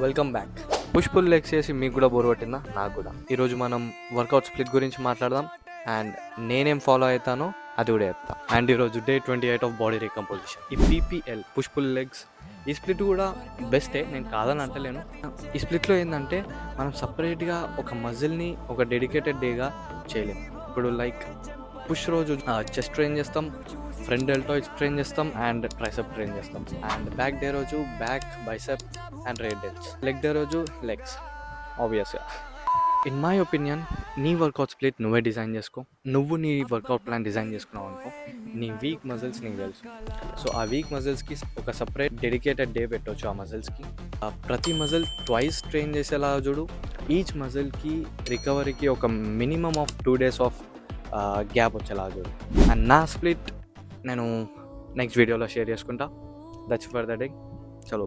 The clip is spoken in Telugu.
Welcome back. Push pull legs చేసి మీకు కూడా బోర్ కొట్టిందా? నాకు కూడా. ఈరోజు మనం వర్కౌట్ స్ప్లిట్ గురించి మాట్లాడదాం అండ్ నేనేం ఫాలో అవుతానో అది కూడా చెప్తా. అండ్ ఈరోజు డే 28 ఆఫ్ బాడీ రీకంపోజిషన్. ఈ పీపీఎల్ పుష్ పుల్ లెగ్స్ ఈ స్ప్లిట్ కూడా బెస్టే, నేను కాదని అంటలేను. ఈ స్ప్లిట్లో ఏంటంటే మనం సపరేట్గా ఒక మజిల్ని ఒక డెడికేటెడ్ డేగా చేయలేము. ఇప్పుడు లైక్ పుష్ రోజు చెస్ట్ ట్రైన్ చేస్తాం, ఫ్రంట్ డెల్టాయిడ్స్ ట్రైన్ చేస్తాం అండ్ ట్రైసెప్ ట్రైన్ చేస్తాం. అండ్ బ్యాక్ డే రోజు back, bicep and rear delts. Leg day రోజు లెగ్స్ ఆబ్వియస్గా. ఇన్ మై ఒపీనియన్ నీ వర్కౌట్ స్ప్లిట్ నువ్వే డిజైన్ చేసుకో. నువ్వు నీ వర్కౌట్ ప్లాన్ డిజైన్ చేసుకున్నావు అనుకో, నీ వీక్ మజిల్స్ నీకు తెలుసు. సో ఆ వీక్ మజిల్స్కి ఒక సపరేట్ డెడికేటెడ్ డే పెట్టవచ్చు. ఆ మజిల్స్కి ప్రతి మజిల్ ట్వైస్ ట్రైన్ చేసేలా చూడు. ఈచ్ మజిల్కి రికవరీకి ఒక minimum of 2 days of gap వచ్చేలా చూడు. అండ్ నా స్ప్లిట్ నేను నెక్స్ట్ వీడియోలో షేర్ చేసుకుంటా. That's for the day. చలో.